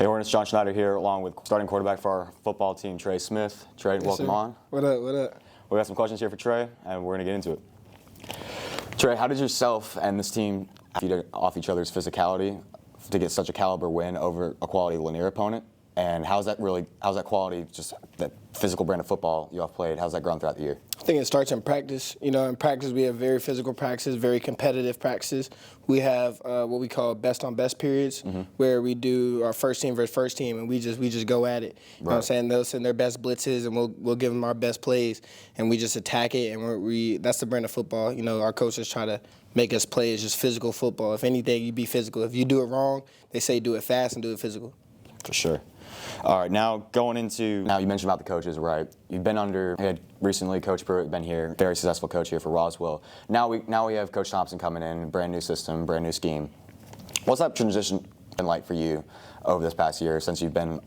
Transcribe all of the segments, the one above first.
Hey, Hornets, John Schneider here, along with starting quarterback for our football team, Trey Smith. Trey, Yes, welcome sir. on. What up, what up? We got some questions here for Trey, and we're going to get into it. Trey, how did yourself and this team feed off each other's physicality to get such a caliber win over a quality Lanier opponent? And how's that quality, just that physical brand of football you all played, how's that grown throughout the year? I think it starts in practice. You know, in practice we have very physical practices, very competitive practices. We have what we call best on best periods, where we do our first team versus first team, and we just go at it. You know what I'm saying? They'll send their best blitzes, and we'll give them our best plays, and we just attack it. And that's the brand of football. You know, our coaches try to make us play as just physical football. If anything, you be physical. If you do it wrong, they say do it fast and do it physical. For sure. All right, now you mentioned about the coaches, right? You had recently Coach Pruitt been here, very successful coach here for Roswell. Now we have Coach Thompson coming in, brand new system, brand new scheme. What's that transition been like for you over this past year since you've been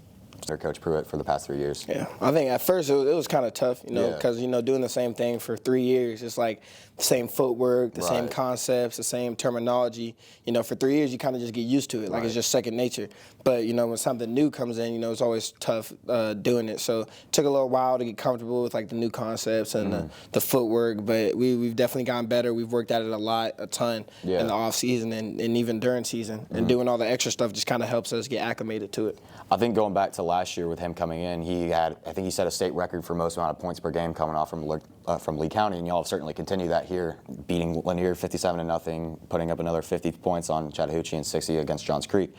under Coach Pruitt for the past 3 years? Yeah, I think at first it was kind of tough, because doing the same thing for 3 years, it's like the same footwork, the same concepts, the same terminology. For 3 years you kind of just get used to it, like it's just second nature. But when something new comes in, it's always tough doing it. So it took a little while to get comfortable with like the new concepts and the footwork. But we've definitely gotten better. We've worked at it a ton in the off season and even during season. And doing all the extra stuff just kind of helps us get acclimated to it. I think going back to last year with him coming in, I think he set a state record for most amount of points per game coming off from Lee County, and y'all have certainly continued that here, beating Lanier 57-0, putting up another 50 points on Chattahoochee and 60 against Johns Creek.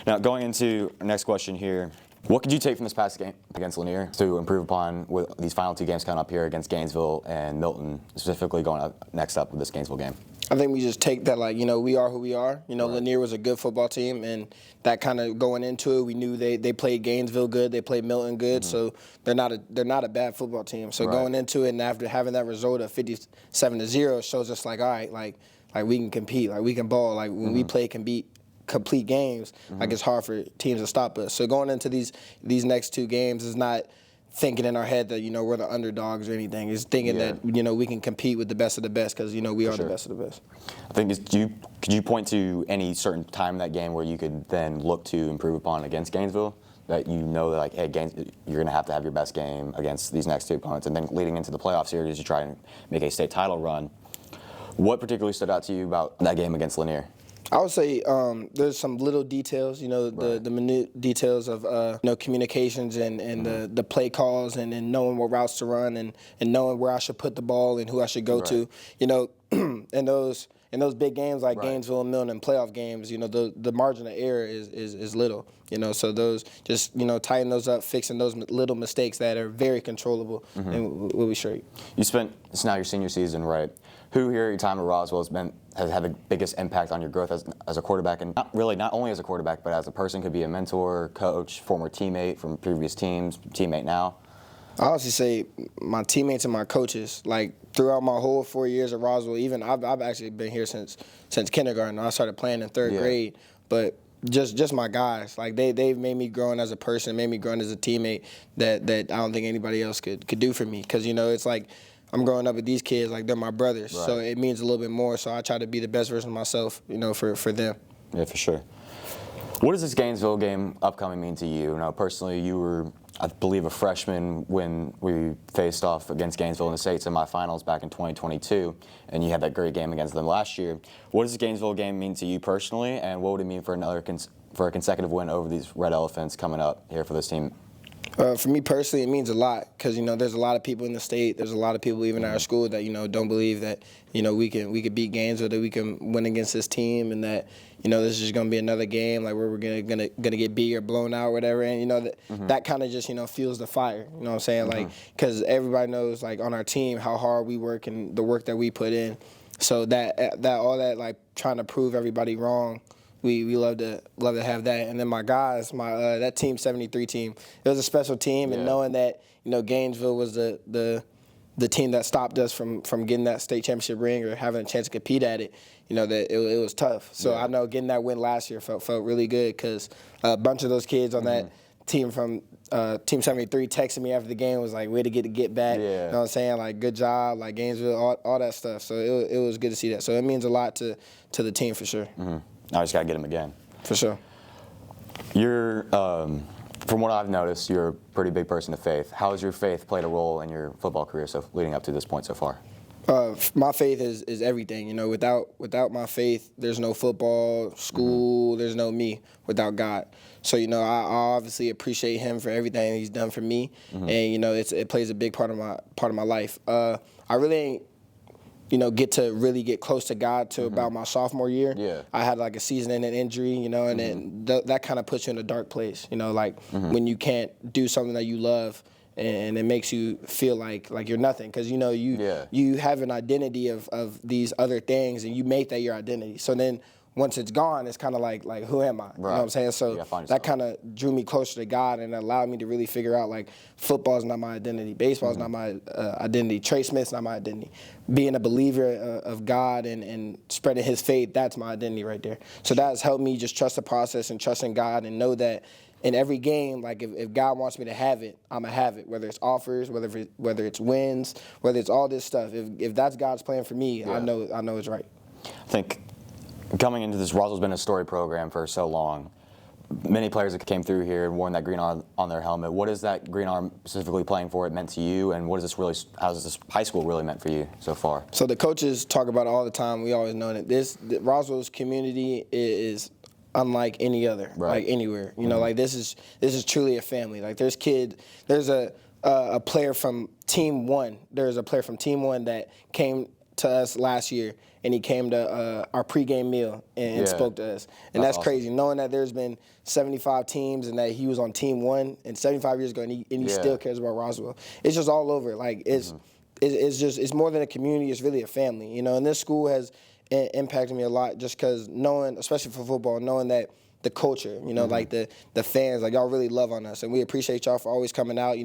Now, going into our next question here, what could you take from this past game against Lanier to improve upon with these final 2 games coming up here against Gainesville and Milton, specifically going up next up with this Gainesville game? I think we just take that, we are who we are. Lanier was a good football team, and that kind of going into it, we knew they played Gainesville good, they played Milton good, so they're not a bad football team. So going into it and after having that result of 57-0 shows us all right, like we can compete, like we can ball, like when we play complete games, like it's hard for teams to stop us. So going into these next 2 games is not thinking in our head that we're the underdogs or anything. It's thinking that we can compete with the best of the best, because we are the best of the best. I think could you point to any certain time in that game where you could then look to improve upon against Gainesville, that that hey, you're going to have your best game against these next 2 opponents, and then leading into the playoff series you try and make a state title run? What particularly stood out to you about that game against Lanier? I would say there's some little details, the minute details of communications and the play calls and knowing what routes to run and knowing where I should put the ball and who I should go to. In those big games like Gainesville and Milton and playoff games, the margin of error is little. So those just tighten those up, fixing those little mistakes that are very controllable, and we'll be straight. It's now your senior season, right? Who here at your time at Roswell has had the biggest impact on your growth as a quarterback, and not only as a quarterback, but as a person? Could be a mentor, coach, former teammate from previous teams, teammate now? I honestly say my teammates and my coaches. Like throughout my whole 4 years at Roswell, even I've actually been here since kindergarten. I started playing in 3rd grade, but just my guys. Like they've made me growing as a person, made me growing as a teammate that I don't think anybody else could do for me. Because it's like I'm growing up with these kids like they're my brothers, so it means a little bit more. So I try to be the best version of myself, for them. Yeah, for sure. What does this Gainesville game upcoming mean to you? Personally, you were, I believe, a freshman when we faced off against Gainesville in the state semifinals back in 2022, and you had that great game against them last year. What does this Gainesville game mean to you personally, and what would it mean for a consecutive win over these Red Elephants coming up here for this team? For me personally, it means a lot, because there's a lot of people in the state. There's a lot of people even at our school that don't believe that we could beat Gainesville, that we can win against this team, and that this is just gonna be another game like where we're gonna get beat or blown out or whatever. And that kind of just fuels the fire. You know what I'm saying? Like, because everybody knows like on our team how hard we work and the work that we put in. So that all that like trying to prove everybody wrong. We love to have that. And then my guys, that Team 73 team, it was a special team, and knowing that Gainesville was the team that stopped us from getting that state championship ring or having a chance to compete at it, that it was tough. So I know getting that win last year felt really good, because a bunch of those kids on that team from Team 73 texted me after the game, was like, way to get back. You know what I'm saying? Like, good job, like Gainesville, all that stuff. So it was good to see that. So it means a lot to the team for sure. I just got to get him again. For sure. You're, from what I've noticed, you're a pretty big person of faith. How has your faith played a role in your football career leading up to this point so far? My faith is everything. Without my faith, there's no football, school, there's no me without God. So, I obviously appreciate him for everything he's done for me. And, it plays a big part of my life. I really ain't, get to really get close to God to about my sophomore year. Yeah. I had like a season-ending injury, and then that kind of puts you in a dark place, when you can't do something that you love. And it makes you feel like you're nothing because you have an identity of these other things and you make that your identity. So then once it's gone, it's kind of like who am I? Right. You know what I'm saying? So that kind of drew me closer to God and allowed me to really figure out like football is not my identity, baseball is not my identity, Trey Smith's not my identity. Being a believer of God and spreading His faith, that's my identity right there. So that has helped me just trust the process and trust in God and know that. In every game, like if God wants me to have it, I'm gonna have it. Whether it's offers, whether it's wins, whether it's all this stuff. If that's God's plan for me, I know it's right. I think coming into this, Roswell's been a story program for so long. Many players that came through here and worn that green arm on their helmet. What is that green arm specifically playing for it meant to you, and how has this high school really meant for you so far? So the coaches talk about it all the time. We always know that Roswell's community is unlike any other, like anywhere. Like this is truly a family. Like there's a player from Team 1. There's a player from Team 1 that came to us last year, and he came to our pregame meal and spoke to us. And that's awesome. Crazy, knowing that there's been 75 teams and that he was on Team 1 and 75 years ago, and he still cares about Roswell. It's just all over. Like it's more than a community. It's really a family. And this school has impacted me a lot just because knowing, especially for football, knowing that the culture, like the fans, like y'all really love on us, and we appreciate y'all for always coming out.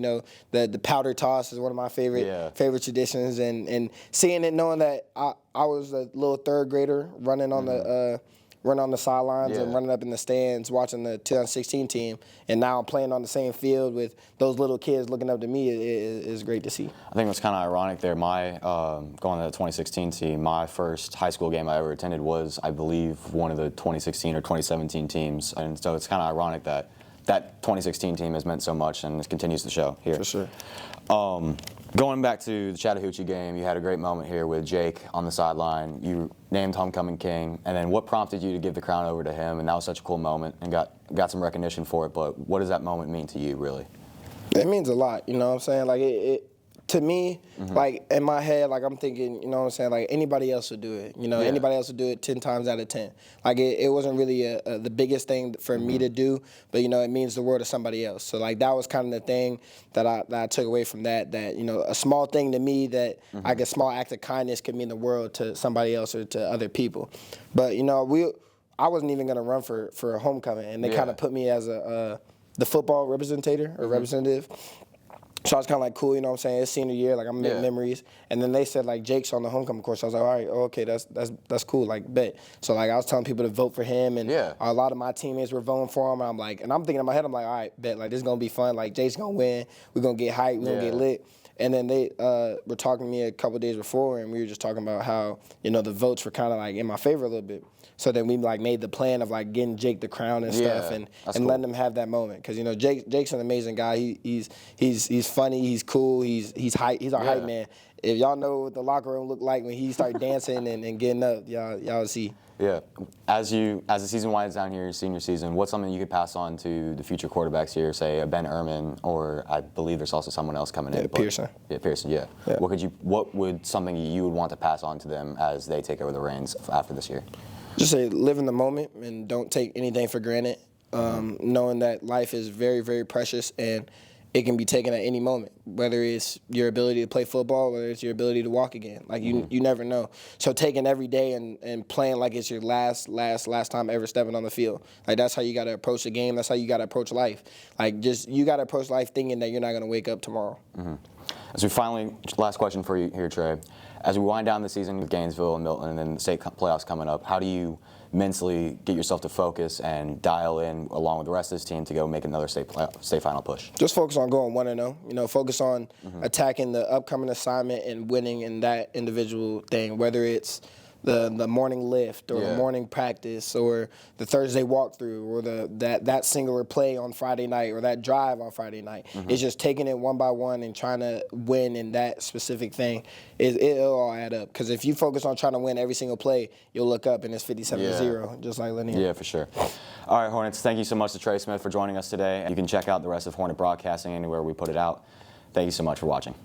The powder toss is one of my favorite traditions, and seeing it, knowing that I was a little third grader running on the sidelines and running up in the stands watching the 2016 team, and now I'm playing on the same field with those little kids looking up to me is great to see. I think what's kind of ironic there, going to the 2016 team, my first high school game I ever attended was, I believe, one of the 2016 or 2017 teams, and so it's kind of ironic that 2016 team has meant so much, and it continues to show here. For sure. Going back to the Chattahoochee game, you had a great moment here with Jake on the sideline. You named Homecoming King, and then what prompted you to give the crown over to him? And that was such a cool moment, and got some recognition for it. But what does that moment mean to you, really? It means a lot. You know what I'm saying? Like to me, like in my head, like I'm thinking, you know what I'm saying, like anybody else would do it. Anybody else would do it 10 times out of 10. Like it wasn't really the biggest thing for me to do, but it means the world to somebody else. So like that was kind of the thing that I took away from that a small thing to me that like a small act of kindness could mean the world to somebody else or to other people. But I wasn't even gonna run for a homecoming, and they kind of put me as the football representative. So I was kind of like, cool, you know what I'm saying? It's senior year, like I'm making memories. And then they said like Jake's on the homecoming course. I was like, all right, okay, that's cool, like bet. So like I was telling people to vote for him, and a lot of my teammates were voting for him. And I'm thinking in my head, I'm like, all right, bet, like this is gonna be fun. Like Jake's gonna win. We're gonna get hyped. We're gonna get lit. And then they were talking to me a couple days before, and we were just talking about how the votes were kind of like in my favor a little bit. So then we like made the plan of like getting Jake the crown and stuff, and cool. Letting him have that moment because Jake's an amazing guy. He's funny. He's cool. He's hype. He's our hype man. If y'all know what the locker room looked like when he started dancing and getting up, y'all see. Yeah. As the season winds down here, your senior season, what's something you could pass on to the future quarterbacks here, say a Ben Ehrman, or I believe there's also someone else coming in. Pearson. Yeah, Pearson. Yeah. What would something you would want to pass on to them as they take over the reins after this year? Just say live in the moment and don't take anything for granted. Knowing that life is very, very precious and it can be taken at any moment, whether it's your ability to play football, whether it's your ability to walk again. Like you never know. So taking every day and playing like it's your last time ever stepping on the field. Like that's how you got to approach the game. That's how you got to approach life. Like you got to approach life thinking that you're not going to wake up tomorrow. As we finally, last question for you here, Trey. As we wind down the season with Gainesville and Milton and then the state playoffs coming up, how do you mentally get yourself to focus and dial in along with the rest of this team to go make another state final push? Just focus on going 1-0. Focus on attacking the upcoming assignment and winning in that individual thing, whether it's the morning lift or the Yeah. morning practice or the Thursday walkthrough or that singular play on Friday night or that drive on Friday night. It's just taking it one by one and trying to win in that specific thing. It'll all add up. Because if you focus on trying to win every single play, you'll look up and it's 57-0, just like Lanier. Yeah, for sure. All right, Hornets, thank you so much to Trey Smith for joining us today. You can check out the rest of Hornet Broadcasting anywhere we put it out. Thank you so much for watching.